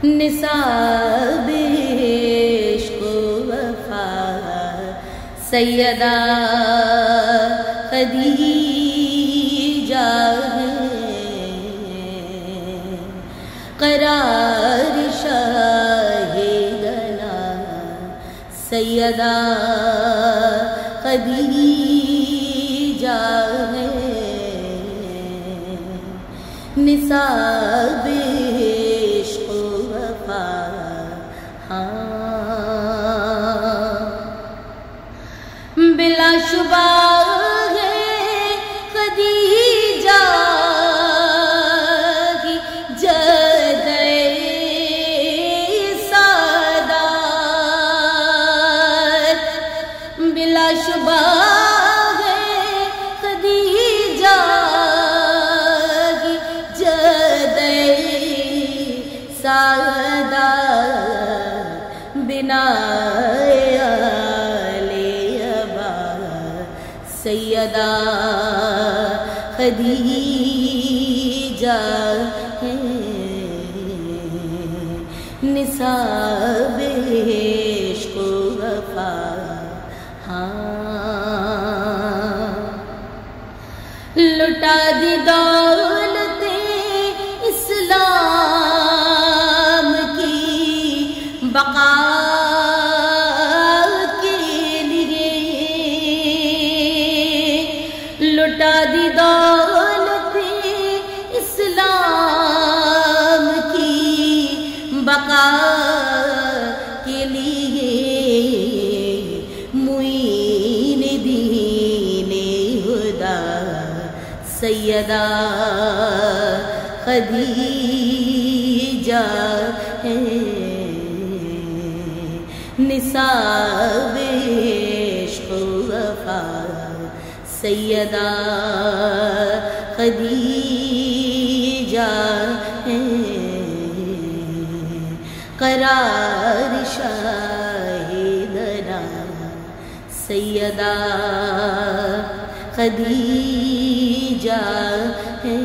نصاب عشق و وفا سیدہ خدیجہ قرار شاہدنا سیدہ خدیجہ ہے نصاب عشق و وفا بلا شبہ سیدہ خدیجہ ہے نصاب عشق و وفا لٹا دی دولت اسلام کی بقا لٹا دی دولت اسلام کی بقا کے لیے معین دین خدا سیدہ خدیجہ ہے نصاب عشق و وفا سیدہ خدیجہ ہے قرار شاہدنا سیدہ خدیجہ ہے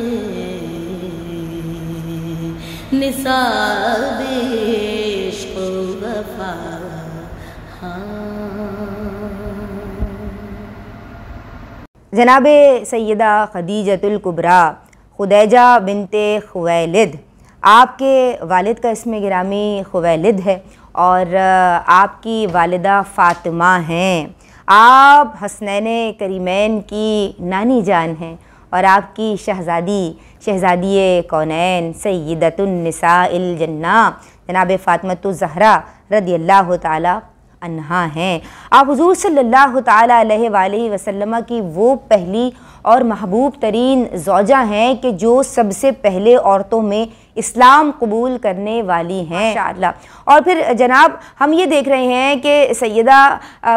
نصاب عشق و وفا جناب سیدہ خدیجۃ الکبریٰ خدیجہ بنت خویلد، آپ کے والد کا اسم گرامی خویلد ہے اور آپ کی والدہ فاطمہ ہیں۔ آپ حسنین کریمین کی نانی جان ہیں اور آپ کی شہزادی کونین سیدۃ النساء الجنہ جناب فاطمۃ الزہرا رضی اللہ تعالی عنہا ہیں۔ آپ حضور صلی اللہ تعالیٰ علیہ وآلہ وسلم کی وہ پہلی اور محبوب ترین زوجہ ہیں کہ جو سب سے پہلے عورتوں میں اسلام قبول کرنے والی ہیں ماشاءاللہ۔ اور پھر جناب ہم یہ دیکھ رہے ہیں کہ سیدہ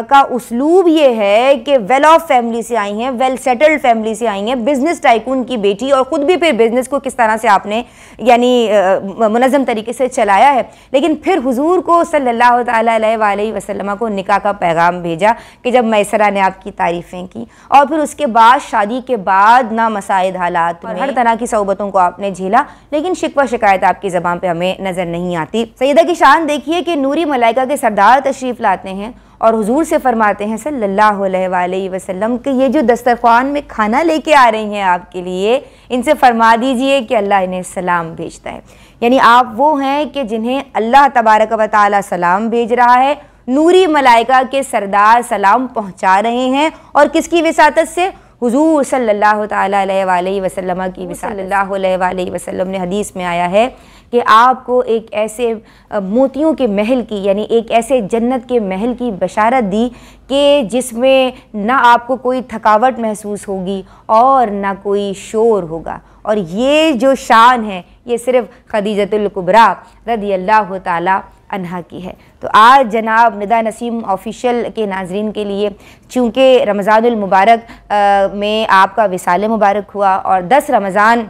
کا اسلوب یہ ہے کہ ویل آف فیملی سے آئی ہیں، ویل سیٹلڈ فیملی سے آئی ہیں، بزنس ٹائکون کی بیٹی، اور خود بھی پھر بزنس کو کس طرح سے آپ نے یعنی منظم طریقے سے چلایا ہے، لیکن پھر حضور کو صلی اللہ تعالیٰ علیہ وآلہ وسلم کو نکاح کا پیغام بھیجا کہ جب میسرہ نے آپ کی تعریفیں کی، اور پھر اس کے بعد شادی کے بعد نامساعد حالات میں ہر طرح کی صعوبتوں کو آپ نے جھیلا، لیکن شکوہ شکایت آپ کی زبان پہ ہمیں نظر نہیں آتی۔ سیدہ کی شان دیکھیے کہ نوری ملائکہ کے سردار تشریف لاتے ہیں اور حضور سے فرماتے ہیں صلی اللہ علیہ وآلہ وسلم کہ یہ جو دسترخوان میں کھانا لے کے آ رہی ہیں آپ کے لیے، ان سے فرما دیجئے کہ اللہ انہیں سلام بھیجتا ہے۔ یعنی آپ وہ ہیں کہ جنہیں اللہ تبارک و تعالی سلام بھیج رہا ہے، نوری ملائکہ کے سردار سلام پہنچا رہے ہیں، اور کس کی وساطت سے؟ حضور صلی اللہ تعالیٰ علیہ وآلہ وسلم کی وساطت۔ صلی اللہ علیہ وآلہ وسلم نے حدیث میں آیا ہے کہ آپ کو ایک ایسے موتیوں کے محل کی، یعنی ایک ایسے جنت کے محل کی بشارت دی کہ جس میں نہ آپ کو کوئی تھکاوٹ محسوس ہوگی اور نہ کوئی شور ہوگا، اور یہ جو شان ہے یہ صرف خدیجۃ الکبریٰ رضی اللہ تعالیٰ عنہا کی ہے۔ تو آج جناب ندا نسیم آفیشیل کے ناظرین کے لیے چونکہ رمضان المبارک میں آپ کا وصال مبارک ہوا، اور 10 رمضان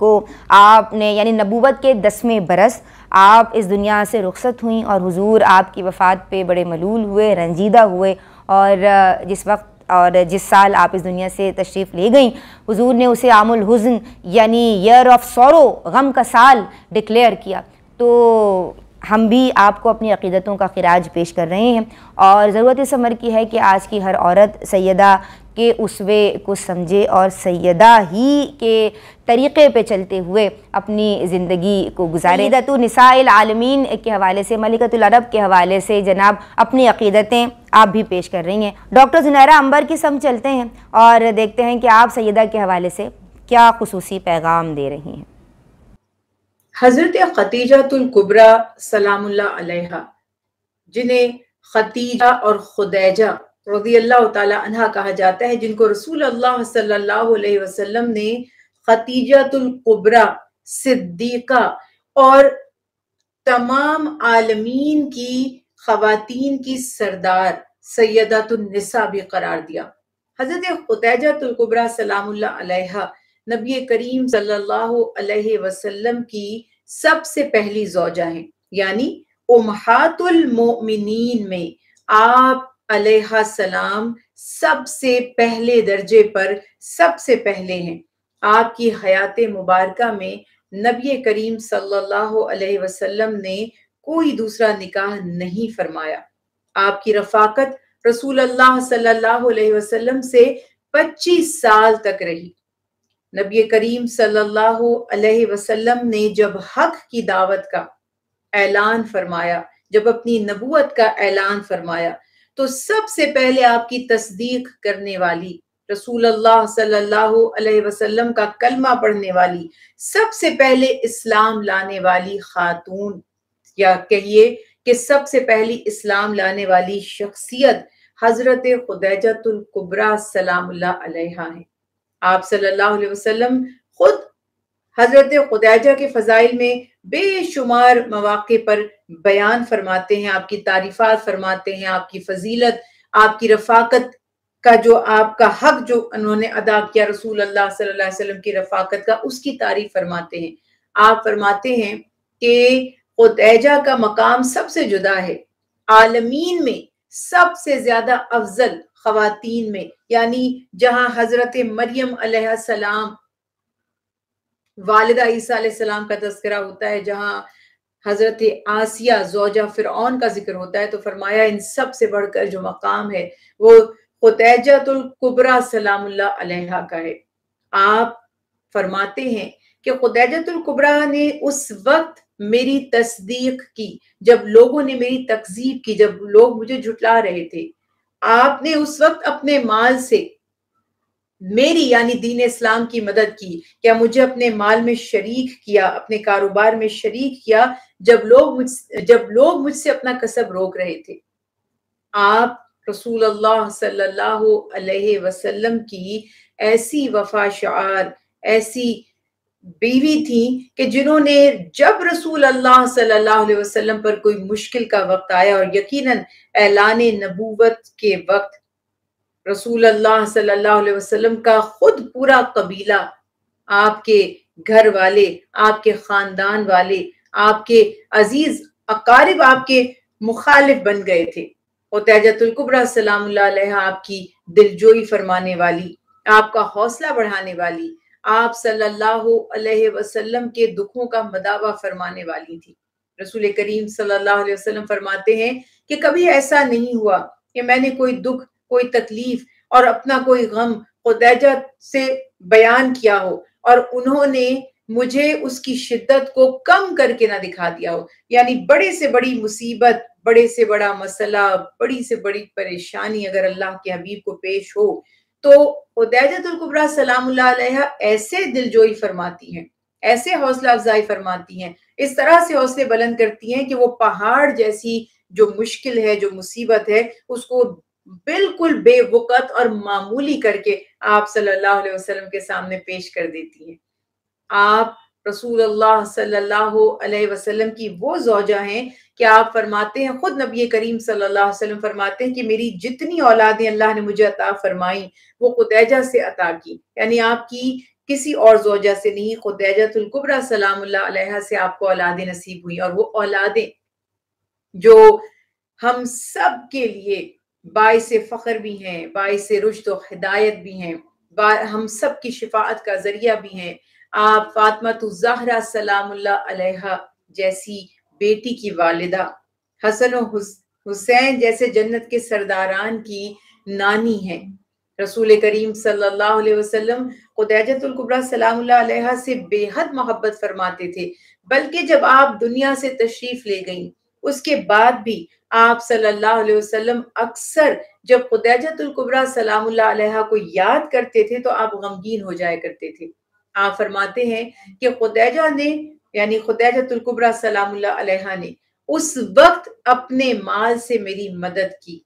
کو آپ نے یعنی نبوت کے 10ویں برس آپ اس دنیا سے رخصت ہوئیں، اور حضور آپ کی وفات پہ بڑے ملول ہوئے، رنجیدہ ہوئے، اور جس سال آپ اس دنیا سے تشریف لے گئیں حضور نے اسے عام الحزن یعنی ایئر آف سورو، غم کا سال ڈکلیئر کیا۔ تو ہم بھی آپ کو اپنی عقیدتوں کا خراج پیش کر رہے ہیں، اور ضرورت اس امر کی ہے کہ آج کی ہر عورت سیدہ کے اسوے کو سمجھے اور سیدہ ہی کے طریقے پہ چلتے ہوئے اپنی زندگی کو گزارے۔ سیدۃ نساء العالمین کے حوالے سے، ملکۃ العرب کے حوالے سے جناب اپنی عقیدتیں آپ بھی پیش کر رہی ہیں۔ ڈاکٹر زنیرہ عنبر کی سمجھ چلتے ہیں اور دیکھتے ہیں کہ آپ سیدہ کے حوالے سے کیا خصوصی پیغام دے رہی ہیں۔ حضرت خدیجۃ الکبریٰ سلام اللہ علیہا، جنہیں خدیجہ اور خدیجہ رضی اللہ تعالی عنہ کہا جاتا ہے، جن کو رسول اللہ صلی اللہ علیہ وسلم نے خدیجۃ الکبریٰ صدیقہ اور تمام عالمین کی خواتین کی سردار سیدۃ النساء بھی قرار دیا۔ حضرت خدیجۃ الکبریٰ سلام اللہ علیہا نبی کریم صلی اللہ علیہ وسلم کی سب سے پہلی زوجہ ہیں، یعنی امہات المؤمنین میں آپ علیہ السلام سب سے پہلے درجے پر سب سے پہلے ہیں۔ آپ کی حیات مبارکہ میں نبی کریم صلی اللہ علیہ وسلم نے کوئی دوسرا نکاح نہیں فرمایا۔ آپ کی رفاقت رسول اللہ صلی اللہ علیہ وسلم سے 25 سال تک رہی۔ نبی کریم صلی اللہ علیہ وسلم نے جب حق کی دعوت کا اعلان فرمایا، جب اپنی نبوت کا اعلان فرمایا، تو سب سے پہلے آپ کی تصدیق کرنے والی، رسول اللہ صلی اللہ علیہ وسلم کا کلمہ پڑھنے والی، سب سے پہلے اسلام لانے والی خاتون، یا کہیے کہ سب سے پہلی اسلام لانے والی شخصیت حضرت خدیجۃ الکبریٰ سلام اللہ علیہا ہے۔ آپ صلی اللہ علیہ وسلم خود حضرت خدیجہ کے فضائل میں بے شمار مواقع پر بیان فرماتے ہیں، آپ کی تعریفات فرماتے ہیں، آپ کی فضیلت، آپ کی رفاقت کا جو آپ کا حق جو انہوں نے ادا کیا رسول اللہ صلی اللہ علیہ وسلم کی رفاقت کا، اس کی تعریف فرماتے ہیں۔ آپ فرماتے ہیں کہ خدیجہ کا مقام سب سے جدا ہے، عالمین میں سب سے زیادہ افضل خواتین میں، یعنی جہاں حضرت مریم علیہ السلام والدہ عیسیٰ علیہ السلام کا تذکرہ ہوتا ہے، جہاں حضرت آسیہ زوجہ فرعون کا ذکر ہوتا ہے، تو فرمایا ان سب سے بڑھ کر جو مقام ہے وہ خدیجۃ الکبریٰ سلام اللہ علیہا کا ہے۔ آپ فرماتے ہیں کہ خدیجۃ الکبریٰ نے اس وقت میری تصدیق کی جب لوگوں نے میری تکذیب کی، جب لوگ مجھے جھٹلا رہے تھے۔ آپ نے اس وقت اپنے مال سے میری یعنی دین اسلام کی مدد کی، کیا مجھے اپنے مال میں شریک کیا، اپنے کاروبار میں شریک کیا جب لوگ مجھ سے اپنا کسب روک رہے تھے۔ آپ رسول اللہ صلی اللہ علیہ وسلم کی ایسی وفا شعار، ایسی بیوی تھیں کہ جنہوں نے جب رسول اللہ صلی اللہ علیہ وسلم پر کوئی مشکل کا وقت آیا، اور یقیناً اعلان نبوت کے وقت رسول اللہ صلی اللہ علیہ وسلم کا خود پورا قبیلہ، آپ کے گھر والے، آپ کے خاندان والے، آپ کے عزیز اقارب آپ کے مخالف بن گئے تھے۔ خدیجۃ الکبریٰ سلام اللہ علیہا آپ کی دلجوئی فرمانے والی، آپ کا حوصلہ بڑھانے والی، آپ صلی اللہ علیہ وسلم کے دکھوں کا مداوع فرمانے والی تھی۔ رسول کریم صلی اللہ علیہ وسلم فرماتے ہیں کہ کبھی ایسا نہیں ہوا کہ میں نے کوئی دکھ، کوئی تکلیف اور اپنا کوئی غم خدیجہ سے بیان کیا ہو اور انہوں نے مجھے اس کی شدت کو کم کر کے نہ دکھا دیا ہو۔ یعنی بڑے سے بڑی مصیبت، بڑے سے بڑا مسئلہ، بڑی سے بڑی پریشانی اگر اللہ کے حبیب کو پیش ہو تو خدیجۃ الکبریٰ سلام اللہ علیہا ایسے دلجوئی فرماتی ہیں، ایسے حوصلہ افزائی فرماتی ہیں، اس طرح سے حوصلے بلند کرتی ہیں کہ وہ پہاڑ جیسی جو مشکل ہے، جو مصیبت ہے، اس کو بالکل بے وقت اور معمولی کر کے آپ صلی اللہ علیہ وسلم کے سامنے پیش کر دیتی ہیں۔ آپ رسول اللہ صلی اللہ علیہ وسلم کی وہ زوجہ ہیں کہ آپ فرماتے ہیں، خود نبی کریم صلی اللہ علیہ وسلم فرماتے ہیں کہ میری جتنی اولادیں اللہ نے مجھے عطا فرمائیں وہ خدیجہ سے عطا کی، یعنی آپ کی کسی اور زوجہ سے نہیں، خدیجۃ الکبریٰ سلام اللہ علیہا سے آپ کو اولادیں نصیب ہوئی، اور وہ اولادیں جو ہم سب کے لیے باعث فخر بھی ہیں، باعث رشد و ہدایت بھی ہیں، ہم سب کی شفاعت کا ذریعہ بھی ہیں۔ آپ فاطمہ الزہرا سلام اللہ علیہا جیسی بیٹی کی والدہ، حسن و حسین جیسے جنت کے سرداران کی نانی ہیں۔ رسول کریم صلی اللہ علیہ وسلم خدیجۃ الکبریٰ سلام اللہ علیہا سے بے حد محبت فرماتے تھے، بلکہ جب آپ دنیا سے تشریف لے گئیں اس کے بعد بھی آپ صلی اللہ علیہ وسلم اکثر جب خدیجۃ الکبریٰ سلام اللہ علیہا کو یاد کرتے تھے تو آپ غمگین ہو جایا کرتے تھے۔ آپ فرماتے ہیں کہ خدیجہ نے یعنی خدیجۃ الکبریٰ سلام اللہ علیہا نے اس وقت اپنے مال سے میری مدد کی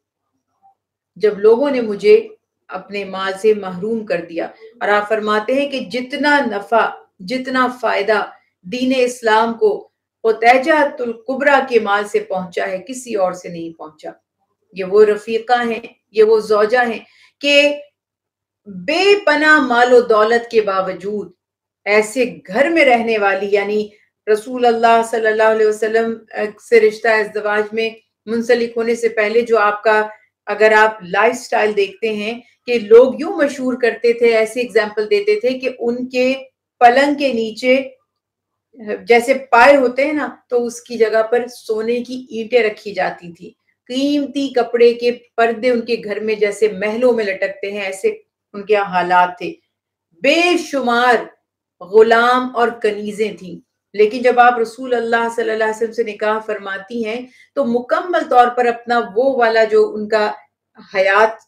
جب لوگوں نے مجھے اپنے مال سے محروم کر دیا، اور آپ فرماتے ہیں کہ جتنا نفع جتنا فائدہ دین اسلام کو خدیجۃ الکبریٰ کے مال سے پہنچا ہے کسی اور سے نہیں پہنچا۔ یہ وہ رفیقہ ہیں، یہ وہ زوجہ ہیں کہ بے پناہ مال و دولت کے باوجود ایسے گھر میں رہنے والی، یعنی رسول اللہ صلی اللہ علیہ وسلم سے رشتہ ازدواج میں منسلک ہونے سے پہلے جو آپ کا اگر آپ لائف سٹائل دیکھتے ہیں کہ لوگ یوں مشہور کرتے تھے، ایسی ایگزامپل دیتے تھے کہ ان کے پلنگ کے نیچے جیسے پائے ہوتے ہیں نا تو اس کی جگہ پر سونے کی اینٹیں رکھی جاتی تھی، قیمتی کپڑے کے پردے ان کے گھر میں جیسے محلوں میں لٹکتے ہیں ایسے ان کے حالات تھے، بے شمار غلام اور کنیزیں تھیں۔ لیکن جب آپ رسول اللہ صلی اللہ علیہ وسلم سے نکاح فرماتی ہیں تو مکمل طور پر اپنا وہ والا جو ان کا حیات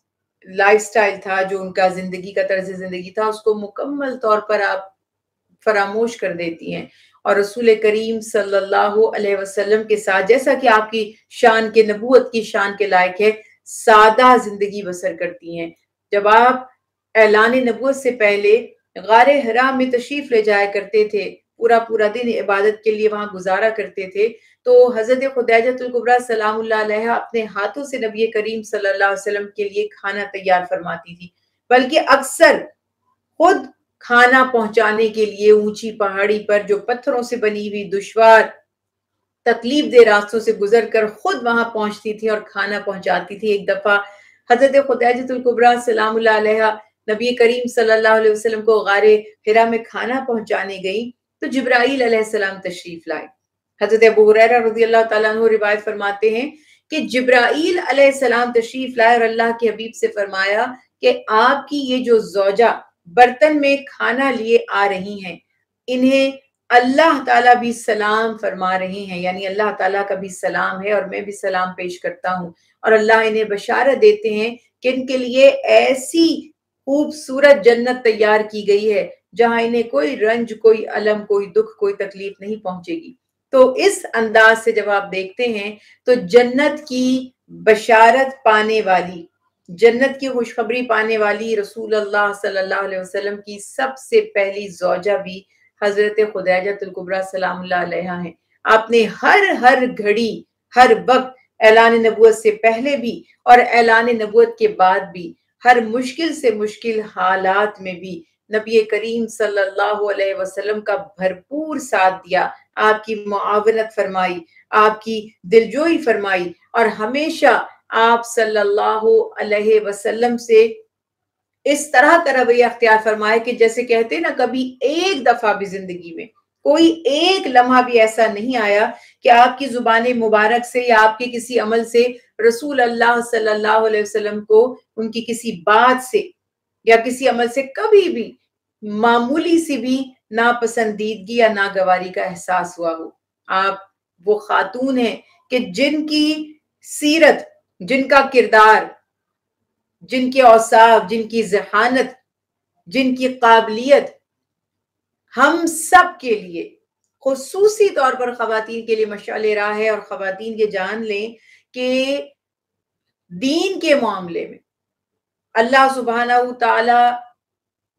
لائف سٹائل تھا، جو ان کا زندگی کا طرز زندگی تھا، اس کو مکمل طور پر آپ فراموش کر دیتی ہیں اور رسول کریم صلی اللہ علیہ وسلم کے ساتھ، جیسا کہ آپ کی شان کے نبوت کی شان کے لائق ہے، سادہ زندگی بسر کرتی ہیں۔ جب آپ اعلان نبوت سے پہلے غار حرا میں تشریف لے جایا کرتے تھے، پورا دن عبادت کے لیے وہاں گزارا کرتے تھے، تو حضرت خدیجۃ الکبریٰ سلام اللہ علیہا اپنے ہاتھوں سے نبی کریم صلی اللہ علیہ وسلم کے لیے کھانا تیار فرماتی تھی، بلکہ اکثر خود کھانا پہنچانے کے لیے اونچی پہاڑی پر جو پتھروں سے بنی ہوئی دشوار تکلیف دہ راستوں سے گزر کر خود وہاں پہنچتی تھی اور کھانا پہنچاتی تھی۔ ایک دفعہ حضرت خدیجۃ الکبریٰ سلام اللہ علیہا نبی کریم صلی اللہ علیہ وسلم کو غار حرا میں کھانا پہنچانے گئی تو جبرائیل علیہ السلام تشریف لائے۔ حضرت ابو ہریرہ رضی اللہ تعالیٰ عنہ روایت فرماتے ہیں کہ جبرائیل علیہ السلام تشریف لائے اور اللہ کے حبیب سے فرمایا کہ آپ کی یہ جو زوجہ برتن میں کھانا لیے آ رہی ہیں، انہیں اللہ تعالیٰ بھی سلام فرما رہے ہیں، یعنی اللہ تعالیٰ کا بھی سلام ہے اور میں بھی سلام پیش کرتا ہوں، اور اللہ انہیں بشارت دیتے ہیں کہ ان کے لیے ایسی خوبصورت جنت تیار کی گئی ہے جہاں انہیں کوئی رنج، کوئی الم، کوئی دکھ، کوئی تکلیف نہیں پہنچے گی۔ تو اس انداز سے جب آپ دیکھتے ہیں تو جنت کی بشارت پانے والی، جنت کی خوشخبری پانے والی رسول اللہ صلی اللہ علیہ وسلم کی سب سے پہلی زوجہ بھی حضرت خدیجۃ الکبریٰ سلام اللہ علیہا ہیں۔ آپ نے ہر گھڑی، ہر وقت اعلان نبوت سے پہلے بھی اور اعلان نبوت کے بعد بھی ہر مشکل سے مشکل حالات میں بھی نبی کریم صلی اللہ علیہ وسلم کا بھرپور ساتھ دیا، آپ کی معاونت فرمائی، آپ کی دلجوئی فرمائی، اور ہمیشہ آپ صلی اللہ علیہ وسلم سے اس طرح کا رویہ اختیار فرمائے کہ جیسے کہتے نا کبھی ایک دفعہ بھی زندگی میں کوئی ایک لمحہ بھی ایسا نہیں آیا کہ آپ کی زبان مبارک سے یا آپ کے کسی عمل سے رسول اللہ صلی اللہ علیہ وسلم کو ان کی کسی بات سے یا کسی عمل سے کبھی بھی معمولی سی بھی ناپسندیدگی یا ناگواری کا احساس ہوا ہو۔ آپ وہ خاتون ہیں کہ جن کی سیرت، جن کا کردار، جن کے اوصاف، جن کی ذہانت، جن کی قابلیت ہم سب کے لیے، خصوصی طور پر خواتین کے لیے مشعل راہ ہے، اور خواتین یہ جان لیں کہ دین کے معاملے میں، اللہ سبحانہ تعالی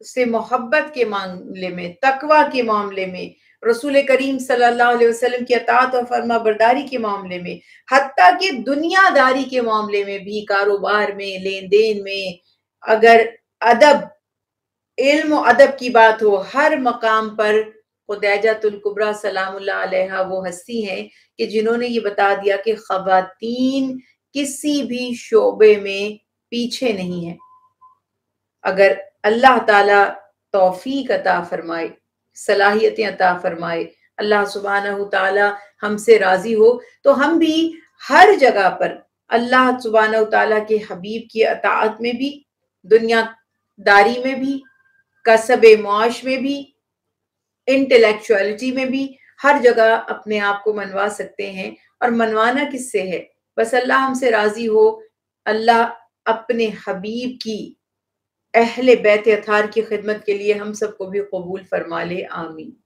سے محبت کے معاملے میں، تقوی کے معاملے میں، رسول کریم صلی اللہ علیہ وسلم کی اطاعت و فرما برداری کے معاملے میں، حتیٰ کہ دنیا داری کے معاملے میں بھی، کاروبار میں، لین دین میں، اگر ادب، علم و ادب کی بات ہو، ہر مقام پر خدیجۃ الکبریٰ سلام اللہ علیہا وہ ہستی ہیں کہ جنہوں نے یہ بتا دیا کہ خواتین کسی بھی شعبے میں پیچھے نہیں ہیں۔ اگر اللہ تعالی توفیق عطا فرمائے، صلاحیتیں عطا فرمائے، اللہ سبحانہ تعالی ہم سے راضی ہو تو ہم بھی ہر جگہ پر اللہ سبحانہ تعالیٰ کے حبیب کی اطاعت میں بھی، دنیا داری میں بھی، کسب معاش میں بھی، انٹلیکچوئلٹی میں بھی، ہر جگہ اپنے آپ کو منوا سکتے ہیں۔ اور منوانا کس سے ہے؟ بس اللہ ہم سے راضی ہو، اللہ اپنے حبیب کی اہل بیت اطہار کی خدمت کے لیے ہم سب کو بھی قبول فرما لے، آمین۔